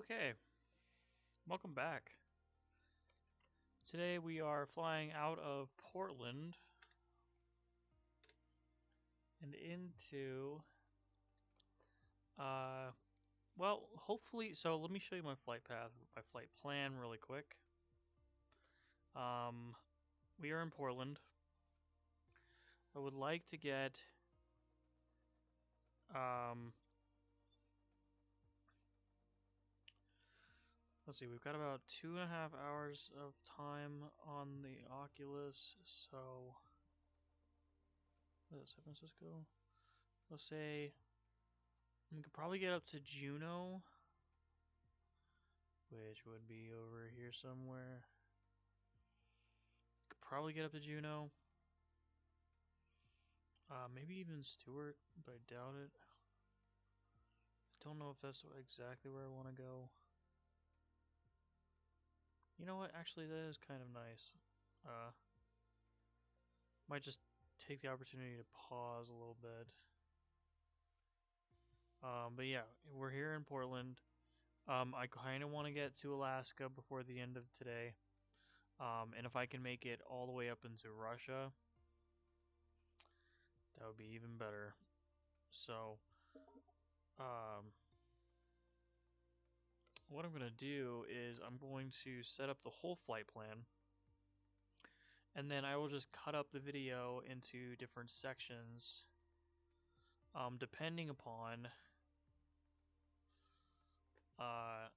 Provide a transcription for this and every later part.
Okay, welcome back. Today we are flying out of Portland and into, well, hopefully, so let me show you my flight path, my flight plan really quick. We are in Portland. I would like to get, let's see, we've got about 2.5 hours of time on the Oculus, so, what is San Francisco? Let's say, we could probably get up to Juneau, which would be over here somewhere. Could probably get up to Juneau. Maybe even Stewart, but I doubt it. I don't know if that's exactly where I want to go. You know what? Actually, that is kind of nice. Might just take the opportunity to pause a little bit. But yeah, we're here in Portland. I kind of want to get to Alaska before the end of today. And if I can make it all the way up into Russia, that would be even better. So, what I'm going to do is I'm going to set up the whole flight plan. And then I will just cut up the video into different sections, depending upon how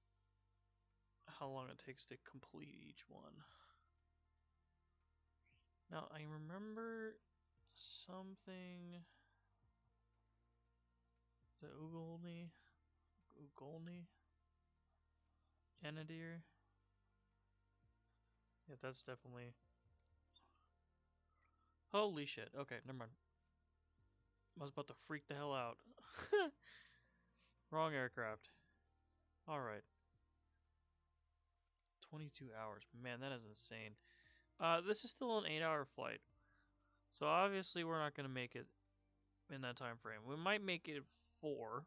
long it takes to complete each one. Now, I remember something... The Ugolny? Anadir? Yeah, that's definitely... Holy shit. Okay, never mind. I was about to freak the hell out. Wrong aircraft. Alright. 22 hours. Man, that is insane. This is still an 8-hour flight. So obviously we're not going to make it in that time frame. We might make it 4.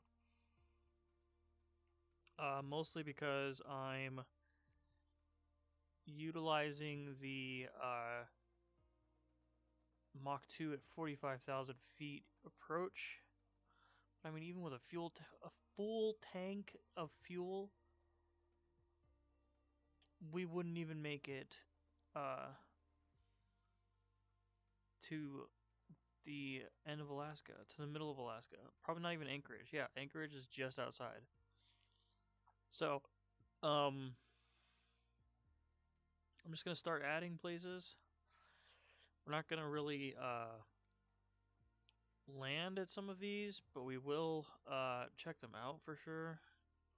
Mostly because I'm utilizing the Mach 2 at 45,000 feet approach. I mean, even with a full tank of fuel, we wouldn't even make it to the end of Alaska, to the middle of Alaska. Probably not even Anchorage. Yeah, Anchorage is just outside. So, I'm just gonna start adding places. We're not gonna really land at some of these, but we will check them out for sure.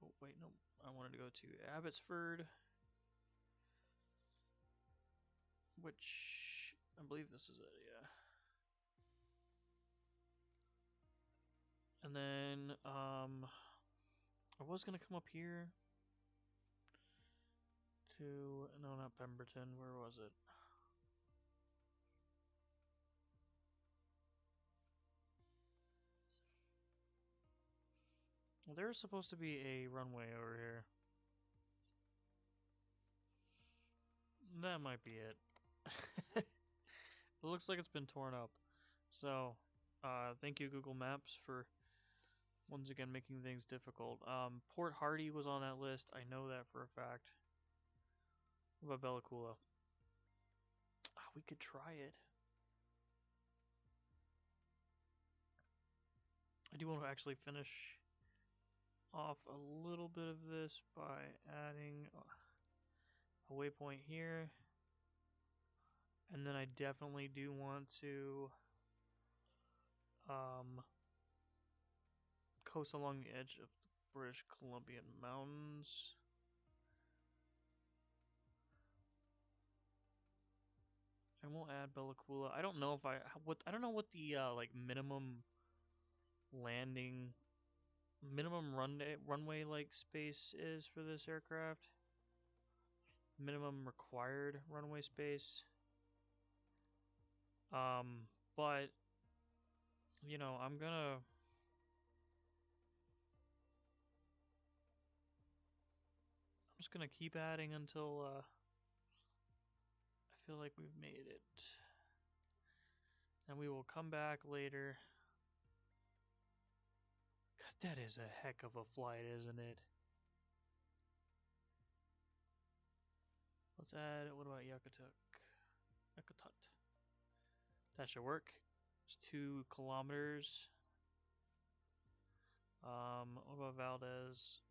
Oh wait, no, I wanted to go to Abbotsford, which I believe this is it. Yeah. And then I was gonna come up here to, no, not Pemberton. Where was it? Well, there's supposed to be a runway over here. That might be it. It looks like it's been torn up. So, thank you, Google Maps, for once again making things difficult. Port Hardy was on that list. I know that for a fact. What about Bella Coola? We could try it. I do want to actually finish off a little bit of this by adding a waypoint here. And then I definitely do want to coast along the edge of the British Columbian Mountains. I won't add Bella Coola. I don't know if I don't know what the like minimum runway like space is for this aircraft. Minimum required runway space. But you know, I'm gonna just gonna keep adding until I feel like we've made it. And we will come back later. God, that is a heck of a flight, isn't it? Let's add, what about Yakutat? That should work. It's 2 kilometers. What about Valdez?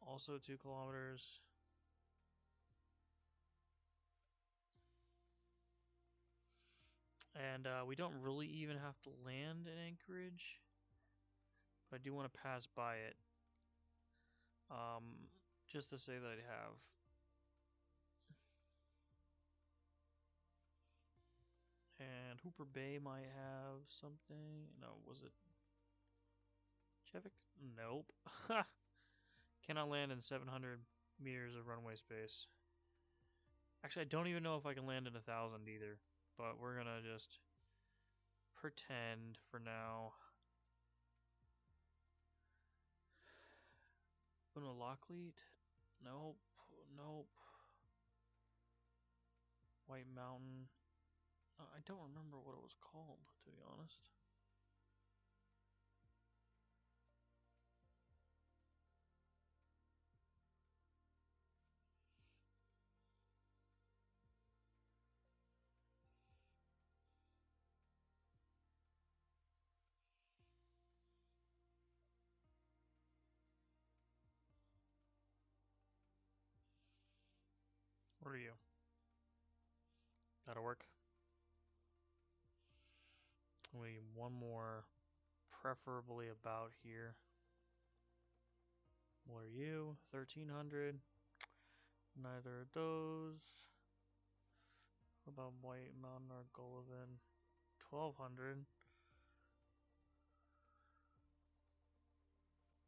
Also 2 kilometers. And we don't really even have to land in Anchorage, but I do want to pass by it. Just to say that I have. And Hooper Bay might have something. No, was it Chevik? Nope. Cannot land in 700 meters of runway space. Actually, I don't even know if I can land in 1,000 either. But we're gonna just pretend for now. Una Lockleat? Nope. Nope. White Mountain. I don't remember what it was called, to be honest. What are you? That'll work. We need one more, preferably about here. What are you? 1,300. Neither of those. What about White Mountain or Gullivan? 1,200.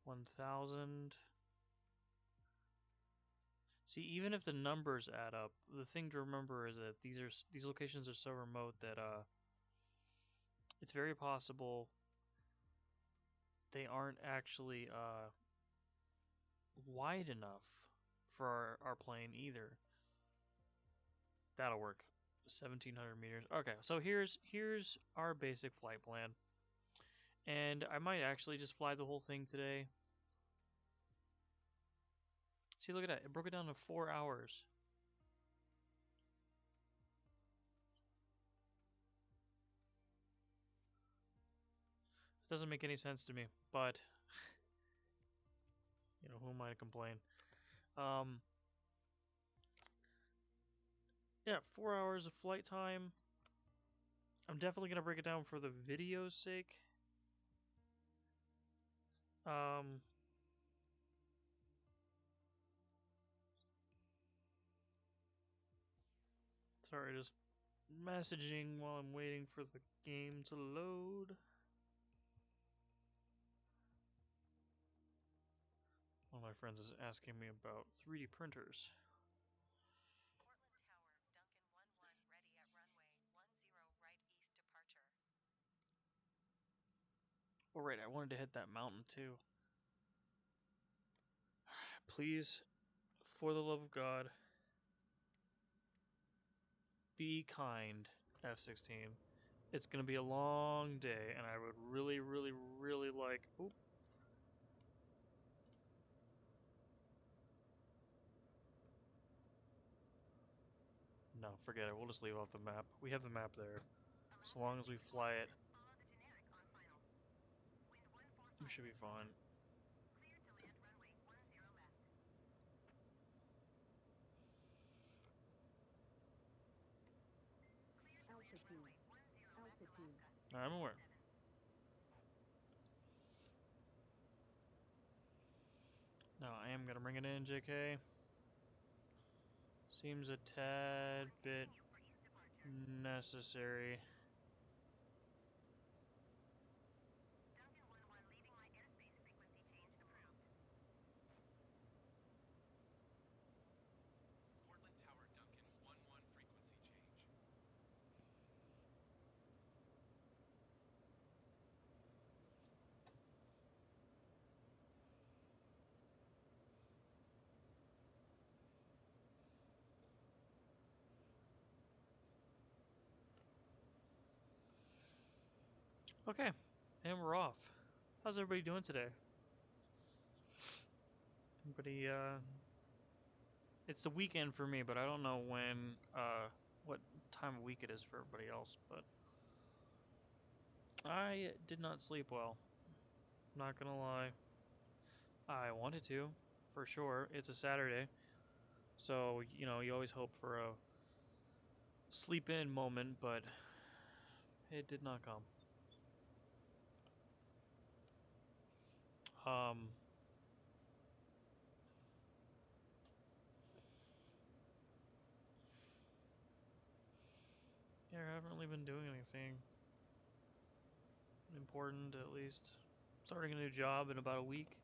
1,000. See, even if the numbers add up, the thing to remember is that these locations are so remote that it's very possible they aren't actually wide enough for our plane either. That'll work. 1,700 meters. Okay, so here's our basic flight plan. And I might actually just fly the whole thing today. See, look at that. It broke it down to 4 hours. It doesn't make any sense to me, but you know, who am I to complain? Yeah, 4 hours of flight time. I'm definitely gonna break it down for the video's sake. Sorry, just messaging while I'm waiting for the game to load. One of my friends is asking me about 3D printers. Portland Tower, Duncan 1-1, ready at runway 10 right east departure. Oh, right, I wanted to hit that mountain too. Please, for the love of God, be kind, F-16. It's gonna be a long day, and I would really, really, really like... Oop. No, forget it. We'll just leave off the map. We have the map there. So long as we fly it, we should be fine. I'm aware. No, I am gonna bring it in, JK. Seems a tad bit necessary. Portland Tower, Duncan 1-1, frequency change. Okay, and we're off. How's everybody doing today? Everybody, it's the weekend for me, but I don't know what time of week it is for everybody else, but I did not sleep well. Not gonna lie. I wanted to, for sure. It's a Saturday, so, you always hope for a sleep in moment, but it did not come. Um, yeah, I haven't really been doing anything important, at least. Starting a new job in about a week.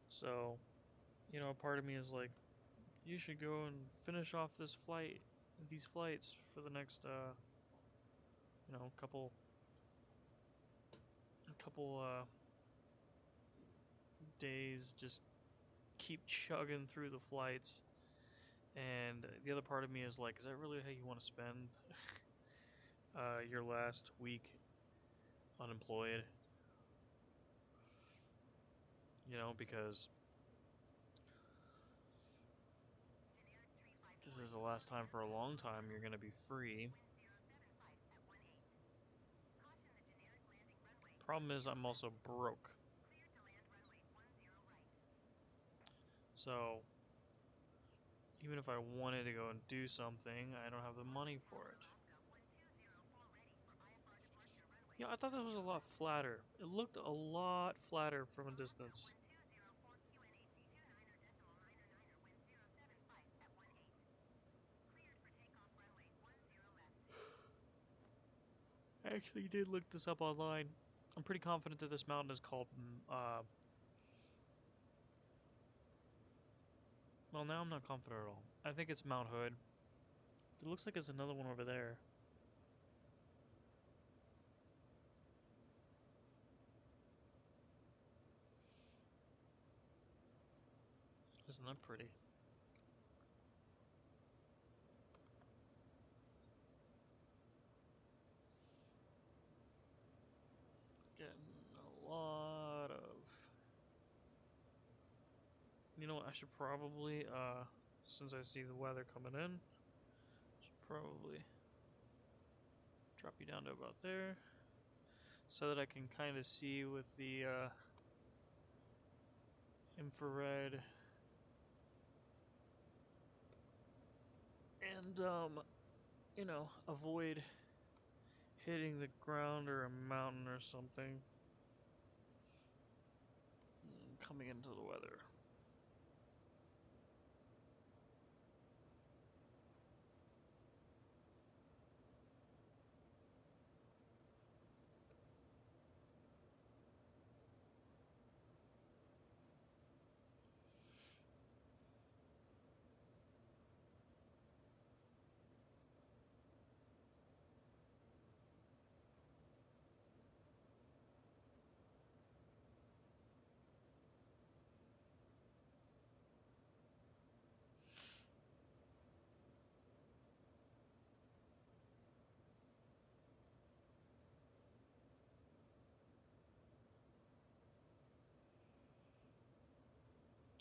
So, part of me is like, you should go and finish off these flights for the next, couple, days. Just keep chugging through the flights. And the other part of me is like, is that really how you want to spend your last week unemployed? Because this is the last time for a long time you're going to be free. Problem is, I'm also broke. So, even if I wanted to go and do something, I don't have the money for it. Yeah, I thought this was a lot flatter. It looked a lot flatter from a distance. I actually did look this up online. I'm pretty confident that this mountain is called, well, now I'm not confident at all. I think it's Mount Hood. It looks like there's another one over there. Isn't that pretty? Getting a lot of... You know what, I should probably, since I see the weather coming in, should probably drop you down to about there, so that I can kind of see with the, infrared, and, avoid hitting the ground or a mountain or something coming into the weather.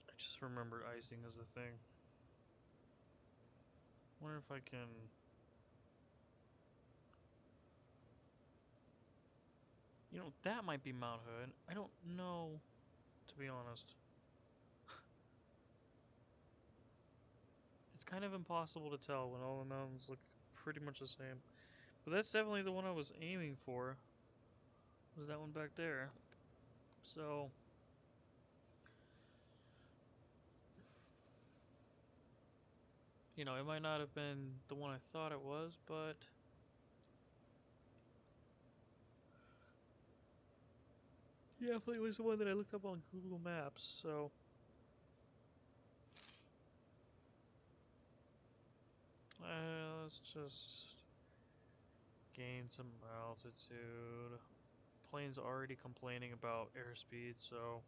I just remembered icing as a thing. Wonder if I can... that might be Mount Hood. I don't know, to be honest. It's kind of impossible to tell when all the mountains look pretty much the same. But that's definitely the one I was aiming for. Was that one back there. So... it might not have been the one I thought it was, but... yeah, definitely was the one that I looked up on Google Maps, so... let's just gain some altitude. Plane's already complaining about airspeed, so...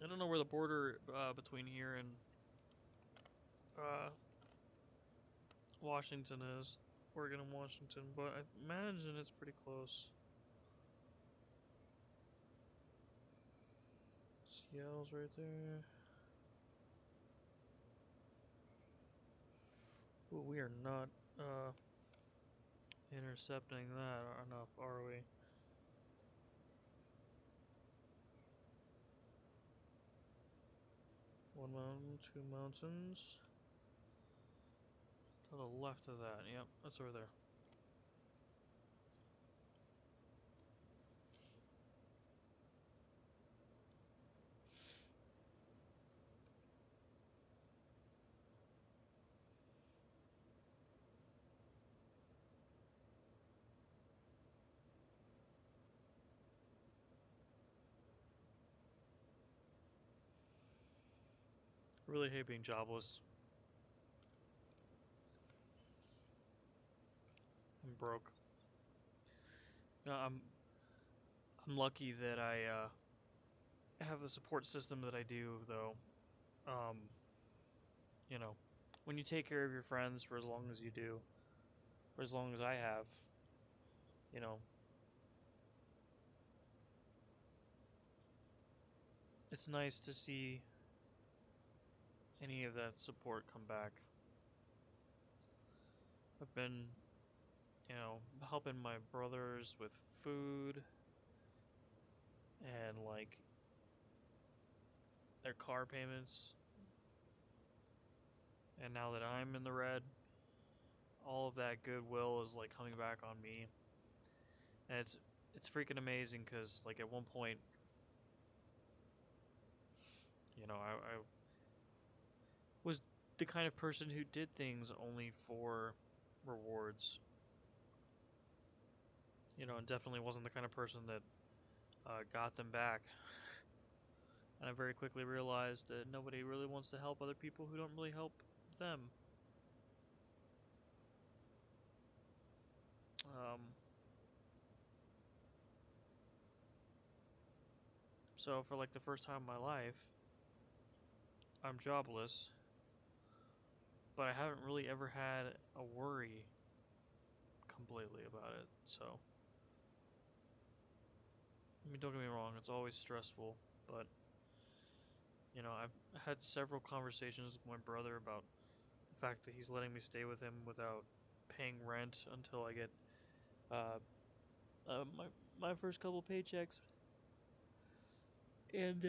I don't know where the border between here and Washington is. Oregon and Washington, but I imagine it's pretty close. Seattle's right there. Ooh, we are not intercepting that enough, are we? One mountain, two mountains. To the left of that, yep, that's over there. I really hate being jobless. I'm broke. No, I'm lucky that I have the support system that I do, though. Um, you know, when you take care of your friends for as long as you do, for as long as I have, you know, it's nice to see any of that support come back. I've been, helping my brothers with food and like their car payments. And now that I'm in the red, all of that goodwill is like coming back on me. And it's freaking amazing because like at one point, I was the kind of person who did things only for rewards. And definitely wasn't the kind of person that got them back. And I very quickly realized that nobody really wants to help other people who don't really help them. So for like the first time in my life, I'm jobless, but I haven't really ever had a worry completely about it. So, I mean, don't get me wrong, it's always stressful, but I've had several conversations with my brother about the fact that he's letting me stay with him without paying rent until I get uh, my first couple paychecks, and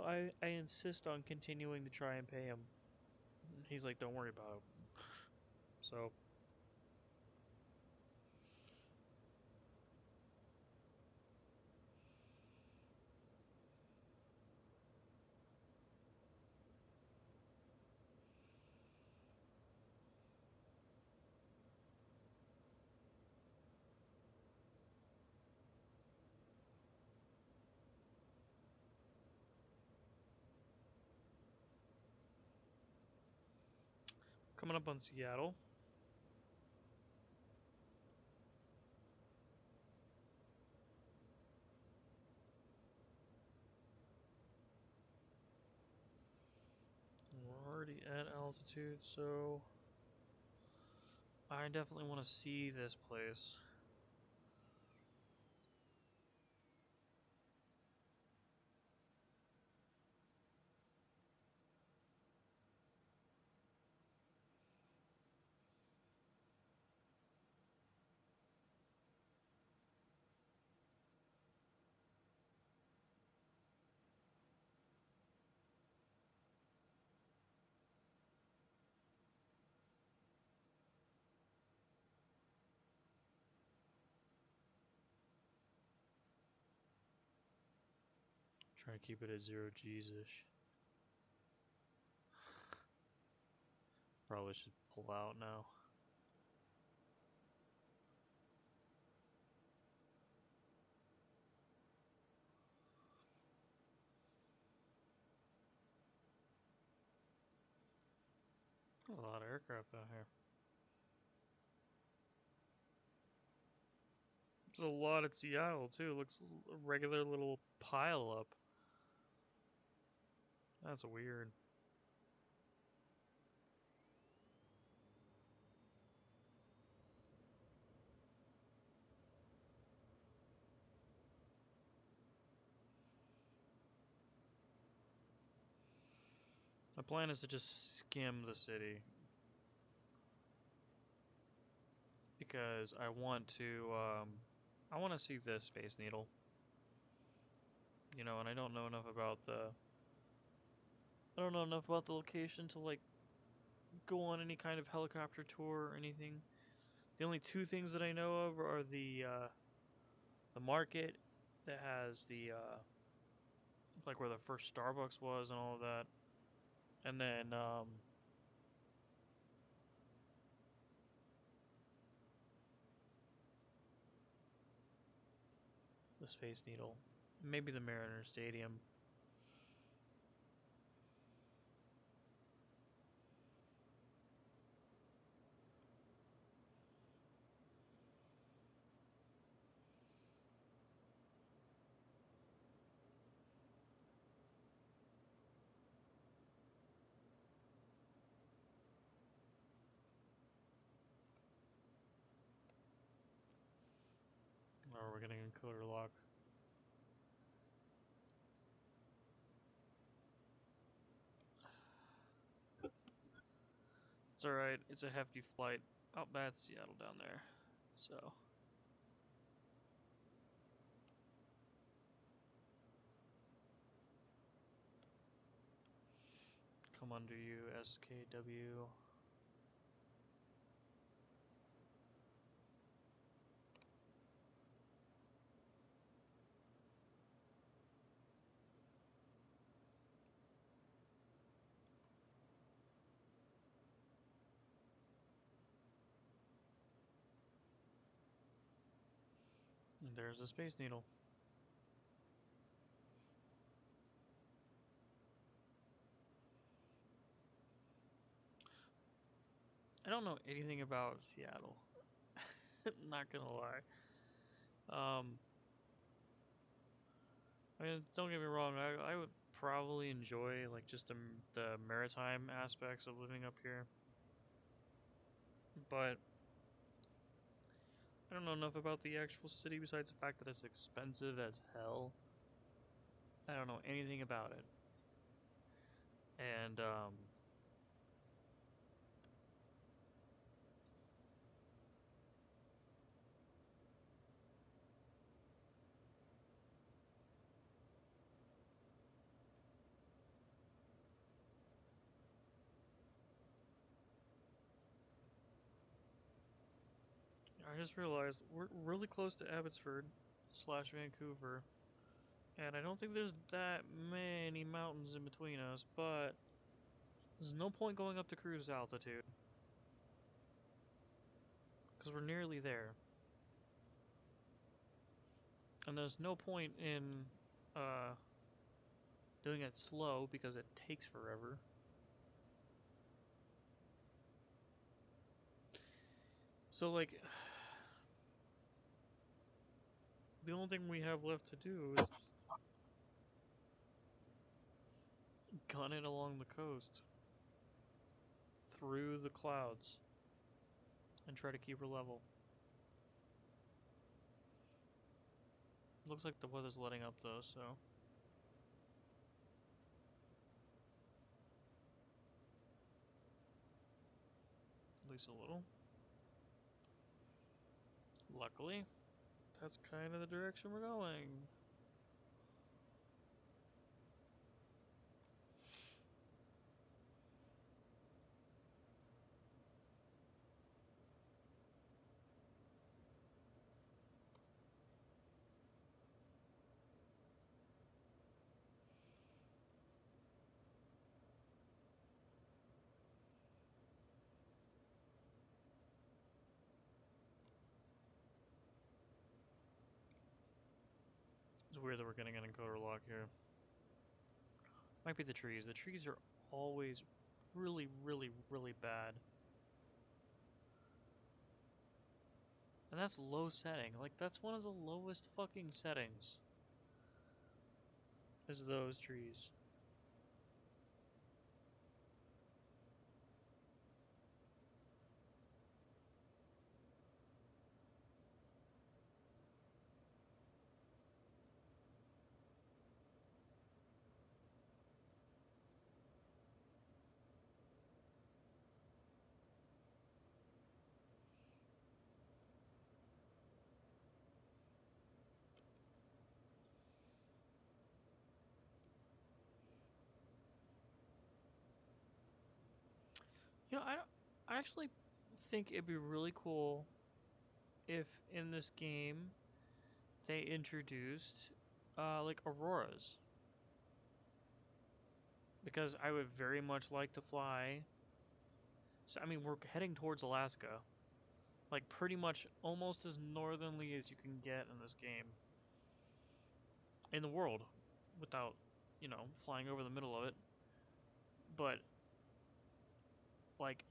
I insist on continuing to try and pay him. He's like, "Don't worry about it." So coming up on Seattle. We're already at altitude, so I definitely want to see this place. Try to keep it at 0 G's ish. Probably should pull out now. A lot of aircraft out here. There's a lot at Seattle too. It looks a regular little pile up. That's weird. My plan is to just skim the city. Because I want to see the Space Needle. You know, and I don't know enough about the location to like go on any kind of helicopter tour or anything. The only two things that I know of are the market that has the like where the first Starbucks was and all of that, and then the Space Needle, maybe the Mariner Stadium. Or we're getting Encoder Lock. It's alright, it's a hefty flight. Oh, that's Seattle down there. So. Come under you, SKW. And there's the Space Needle. I don't know anything about Seattle. Not gonna lie. I mean, don't get me wrong. I would probably enjoy like just the maritime aspects of living up here, but I don't know enough about the actual city besides the fact that it's expensive as hell. I don't know anything about it, and I just realized we're really close to Abbotsford / Vancouver. And I don't think there's that many mountains in between us, but there's no point going up to cruise altitude. Because we're nearly there. And there's no point in doing it slow because it takes forever. So, like, the only thing we have left to do is just gun it along the coast through the clouds and try to keep her level. Looks like the weather's letting up though, so. At least a little. Luckily, that's kind of the direction we're going. It's weird that we're getting an encoder lock here. Might be the trees. The trees are always really, really, really bad. And that's low setting. Like, that's one of the lowest fucking settings. Is those trees. You know, I actually think it'd be really cool if in this game they introduced like auroras, because I would very much like to fly. So I mean, we're heading towards Alaska, like pretty much almost as northernly as you can get in this game in the world, without flying over the middle of it. But like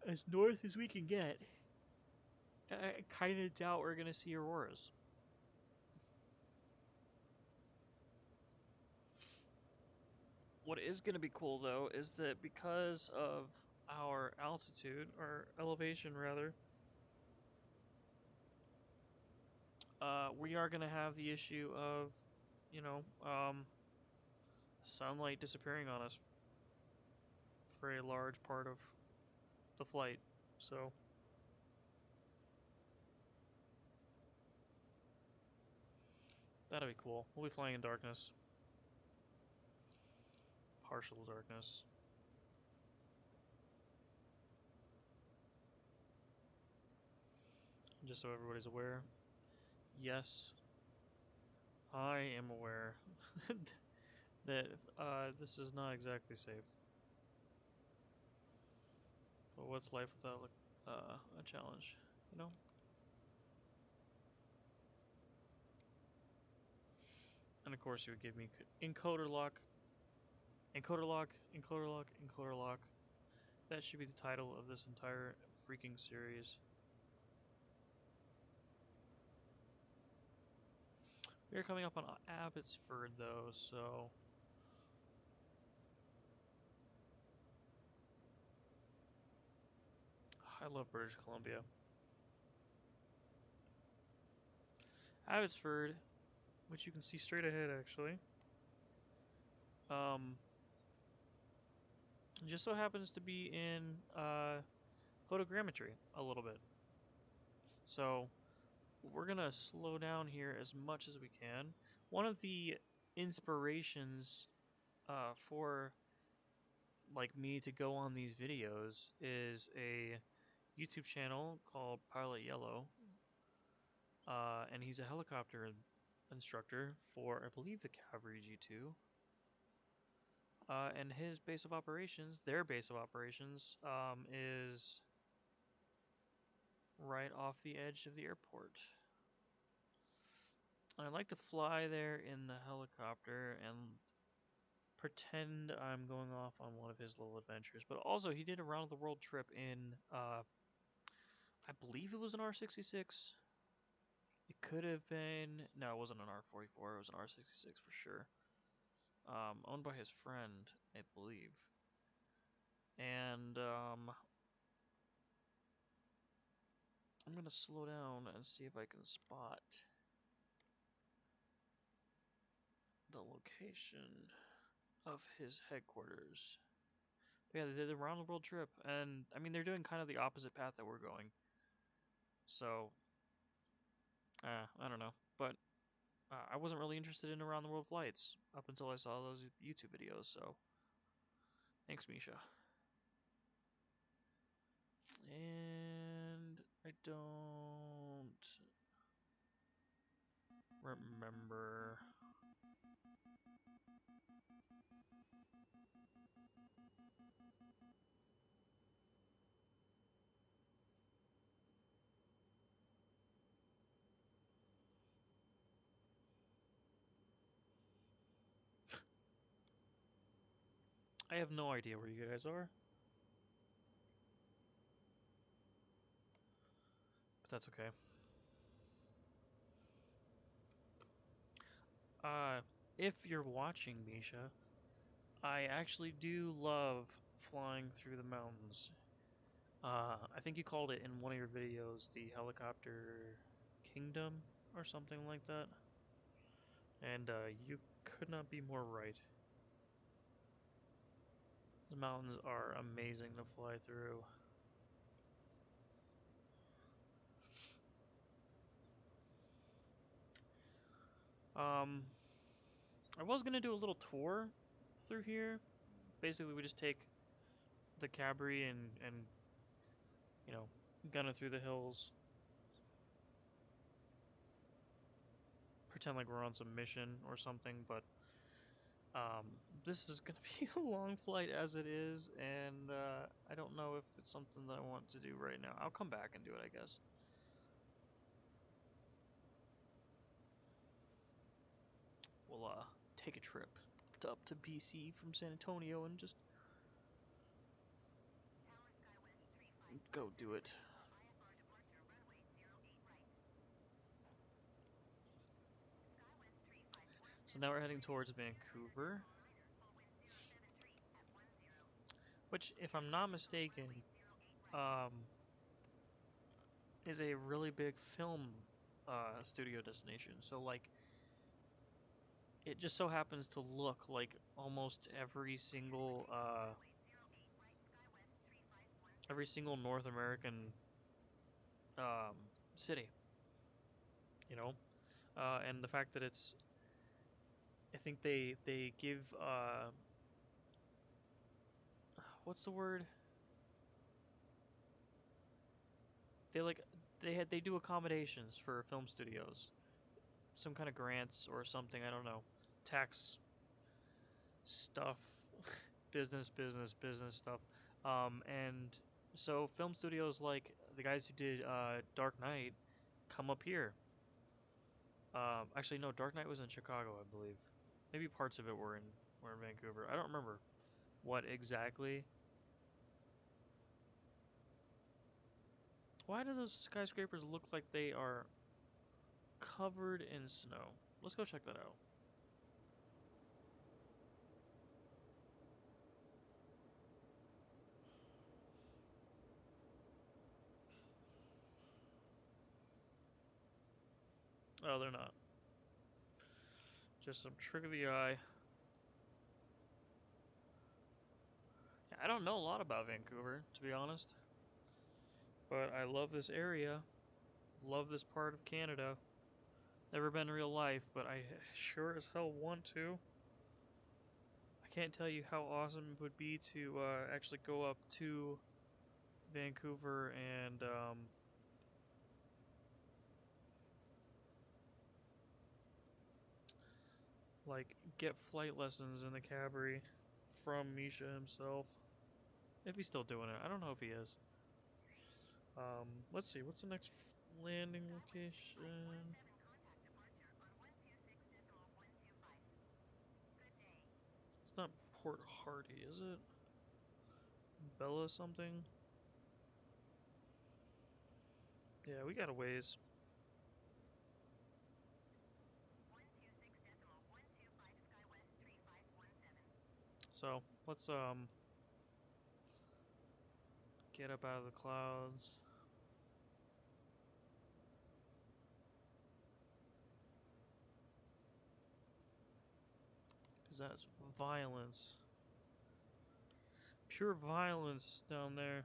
as north as we can get, I kind of doubt we're gonna see auroras. What is going to be cool though is that because of our altitude or elevation rather, we are going to have the issue of, you know, sunlight disappearing on us for a large part of the flight. So that'll be cool. We'll be flying in darkness, partial darkness. Just so everybody's aware, yes, I am aware that this is not exactly safe. But what's life without a challenge, you know? And of course, you would give me Encoder Lock, Encoder Lock, Encoder Lock, Encoder Lock. That should be the title of this entire freaking series. We are coming up on Abbotsford, though, so. I love British Columbia. Abbotsford, which you can see straight ahead, actually. Just so happens to be in photogrammetry a little bit. So we're gonna slow down here as much as we can. One of the inspirations for like me to go on these videos is a YouTube channel called Pilot Yellow, and he's a helicopter instructor for I believe the Cavalry G2. And his base of operations, their base of operations, is right off the edge of the airport. And I like to fly there in the helicopter and pretend I'm going off on one of his little adventures. But also, he did a round of the world trip in, I believe it was an R66. It could have been, no, it wasn't an R44. It was an R66 for sure. Owned by his friend, I believe. And I'm gonna slow down and see if I can spot the location of his headquarters. But yeah, they did a round the world trip, and I mean they're doing kind of the opposite path that we're going. So, I don't know, but I wasn't really interested in around the world flights up until I saw those YouTube videos. So, thanks, Misha. And I don't remember. I have no idea where you guys are. But that's okay. If you're watching, Misha, I actually do love flying through the mountains. I think you called it in one of your videos the helicopter kingdom or something like that. And you could not be more right. The mountains are amazing to fly through. I was gonna do a little tour through here. Basically, we just take the cabriolet and you know, gunning through the hills. Pretend like we're on some mission or something, but this is gonna be a long flight as it is, and I don't know if it's something that I want to do right now. I'll come back and do it, I guess. We'll take a trip up to BC from San Antonio and just go do it. So now we're heading towards Vancouver, which, if I'm not mistaken, um, is a really big film studio destination. So like, it just so happens to look like almost every single North American um, city, you know, and the fact that I think they give what's the word? They like they do accommodations for film studios, some kind of grants or something. I don't know, tax stuff, business stuff, and so film studios like the guys who did Dark Knight come up here. Actually, no, Dark Knight was in Chicago, I believe. Maybe parts of it were in Vancouver. I don't remember what exactly. Why do those skyscrapers look like they are covered in snow? Let's go check that out. Oh, they're not. Just some trick of the eye. I don't know a lot about Vancouver, to be honest. But I love this area. Love this part of Canada. Never been in real life, but I sure as hell want to. I can't tell you how awesome it would be to actually go up to Vancouver and like get flight lessons in the cabaret from Misha himself. If he's still doing it, I don't know if he is. Let's see. What's the next landing location? It's not Port Hardy, is it? Bella something? Yeah, we got a ways. So let's get up out of the clouds. Cause that's violence. Pure violence down there.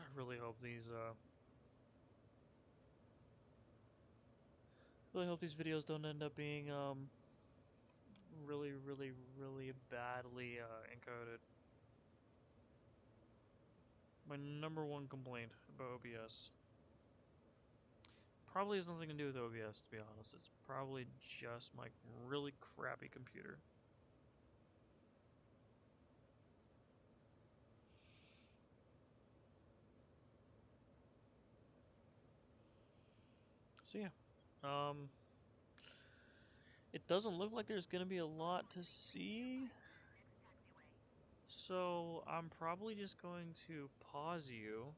I really hope these videos don't end up being really badly encoded. My number one complaint about OBS probably has nothing to do with OBS, to be honest. It's probably just my really crappy computer. So yeah, it doesn't look like there's gonna be a lot to see. So I'm probably just going to pause you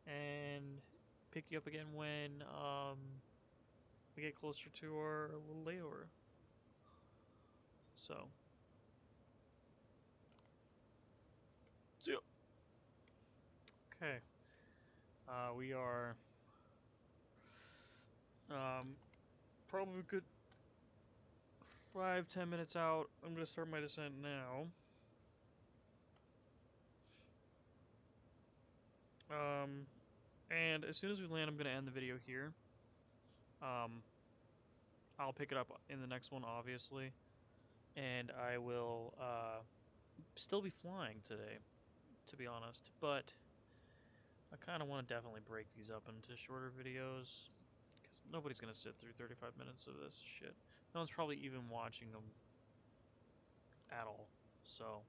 and pick you up again when we get closer to our little layover. So, see ya. Okay. We are probably good 5-10 minutes out. I'm gonna start my descent now. And as soon as we land, I'm gonna end the video here. I'll pick it up in the next one, obviously, and I will still be flying today, to be honest, but I kind of want to definitely break these up into shorter videos, because nobody's going to sit through 35 minutes of this shit. No one's probably even watching them at all, so...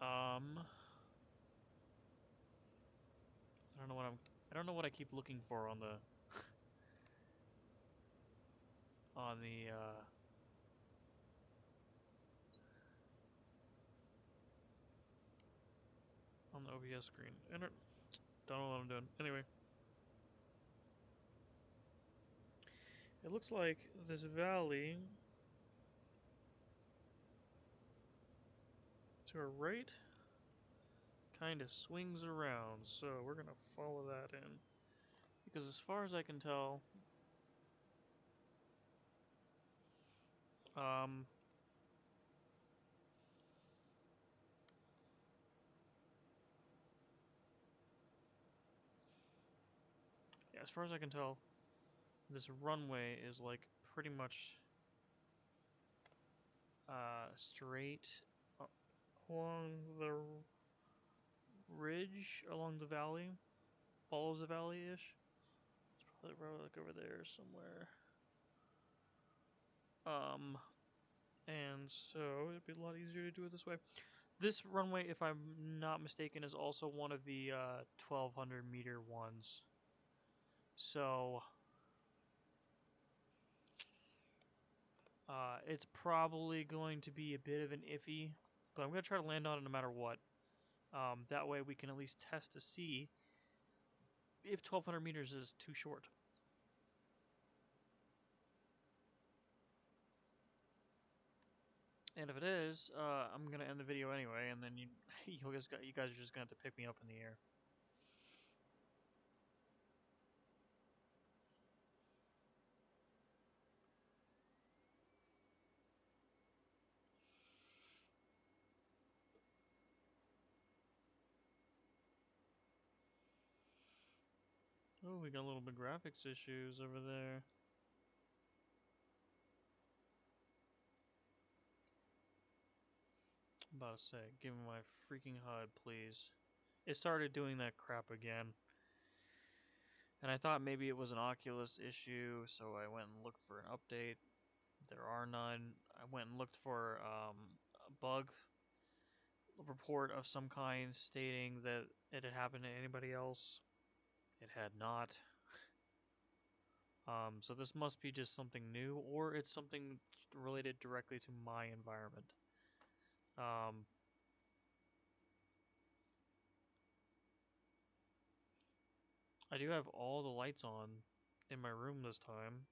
I don't know what I keep looking for on the... on the, on the OBS screen. I don't know what I'm doing. Anyway. It looks like this valley to our right kind of swings around, so we're gonna follow that in. Because as far as I can tell, yeah, as far as I can tell, this runway is like pretty much straight along the ridge, along the valley, follows the valley-ish. It's probably like over there somewhere. And so it'd be a lot easier to do it this way. This runway, if I'm not mistaken, is also one of the 1,200 meter ones. So it's probably going to be a bit of an iffy, but I'm going to try to land on it no matter what. That way we can at least test to see if 1,200 meters is too short. And if it is, I'm going to end the video anyway, and then you guys are just going to have to pick me up in the air. Oh, we got a little bit of graphics issues over there. I'm about to say, give me my freaking HUD, please. It started doing that crap again. And I thought maybe it was an Oculus issue, so I went and looked for an update. There are none. I went and looked for a bug report of some kind stating that it had happened to anybody else. It had not. So this must be just something new, or it's something related directly to my environment. I do have all the lights on in my room this time,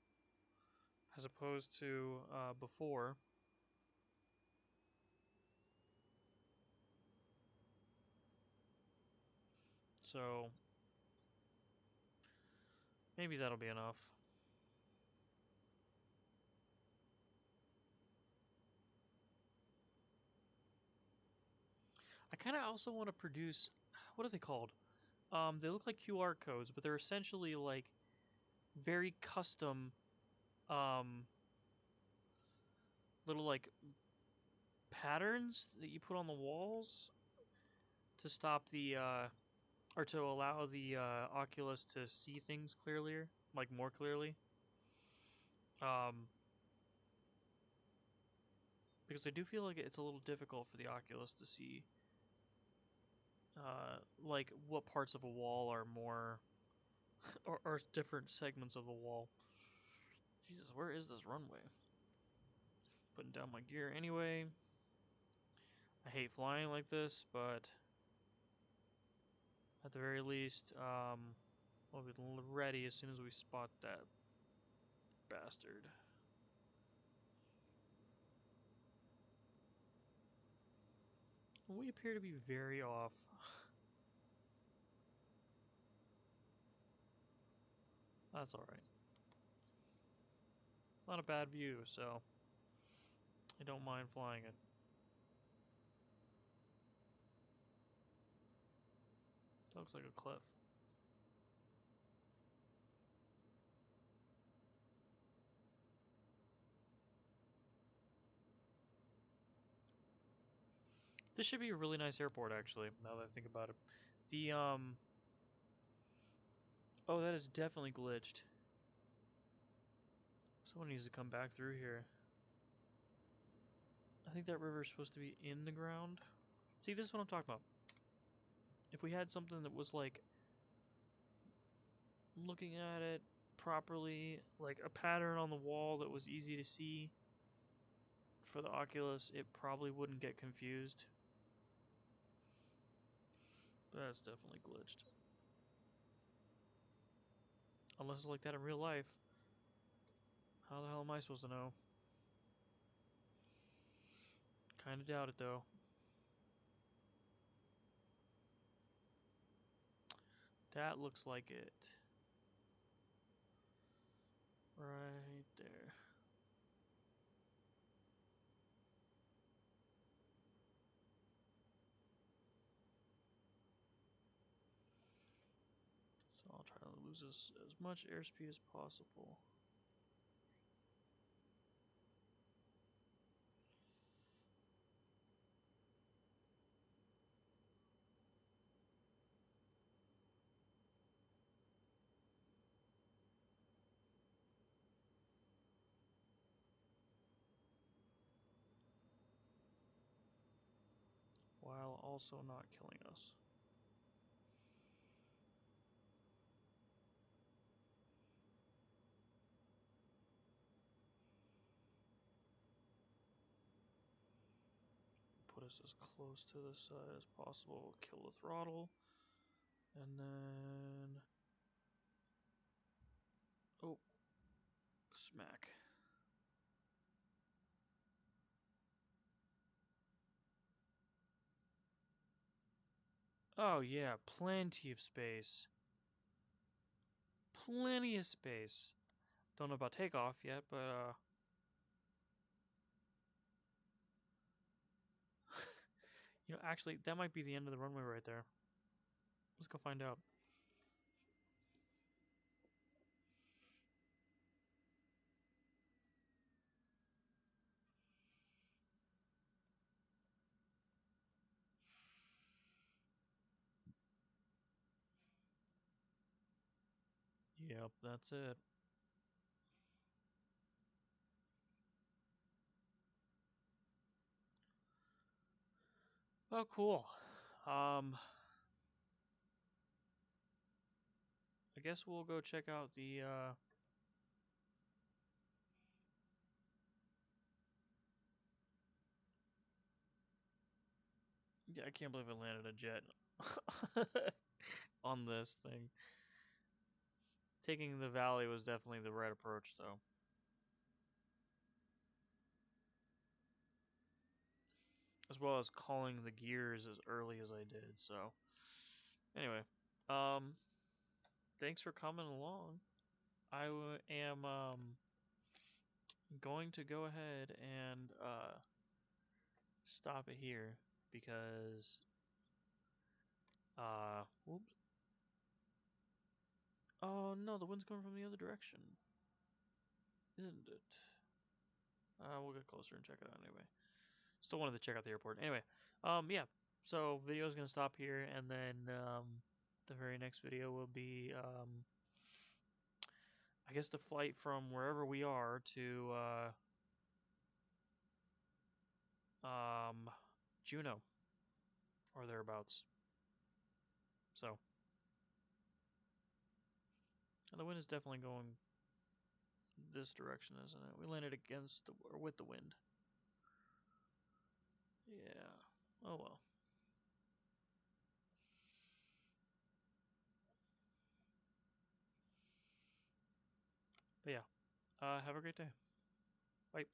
as opposed to before. So maybe that'll be enough. I kind of also want to produce, what are they called? They look like QR codes, but they're essentially like very custom little like patterns that you put on the walls to stop the or to allow the Oculus to see things clearly, like more clearly. Because I do feel like it's a little difficult for the Oculus to see like what parts of a wall are more or different segments of the wall. Jesus, where is this runway? Putting down my gear anyway. I hate flying like this, but at the very least, we'll be ready as soon as we spot that bastard. We appear to be very off. That's alright. not a bad view, so I don't mind flying it. Looks like a cliff. This should be a really nice airport, actually, now that I think about it. The, oh, that is definitely glitched. Someone needs to come back through here. I think that river is supposed to be in the ground. See, this is what I'm talking about. If we had something that was, like, looking at it properly, like a pattern on the wall that was easy to see for the Oculus, it probably wouldn't get confused. But that's definitely glitched. Unless it's like that in real life. How the hell am I supposed to know? Kinda doubt it, though. That looks like it. Right there. So I'll try to lose as much airspeed as possible. While also not killing us. Put us as close to the side as possible. Kill the throttle. And then... oh. Smack. Oh yeah, plenty of space. Plenty of space. Don't know about takeoff yet, but you know, actually, that might be the end of the runway right there. Let's go find out. Yep, that's it. Oh, cool. I guess we'll go check out the yeah, I can't believe I landed a jet on this thing. Taking the valley was definitely the right approach, though. As well as calling the gears as early as I did, so. Anyway, thanks for coming along. I am going to go ahead and stop it here because whoops. Oh no, the wind's coming from the other direction, isn't it? We'll get closer and check it out anyway. Still wanted to check out the airport. Anyway, yeah. So video is gonna stop here, and then the very next video will be I guess the flight from wherever we are to Juneau or thereabouts. So, and the wind is definitely going this direction, isn't it? We landed against the, or with the wind. Yeah. Oh well. But yeah. Have a great day. Bye.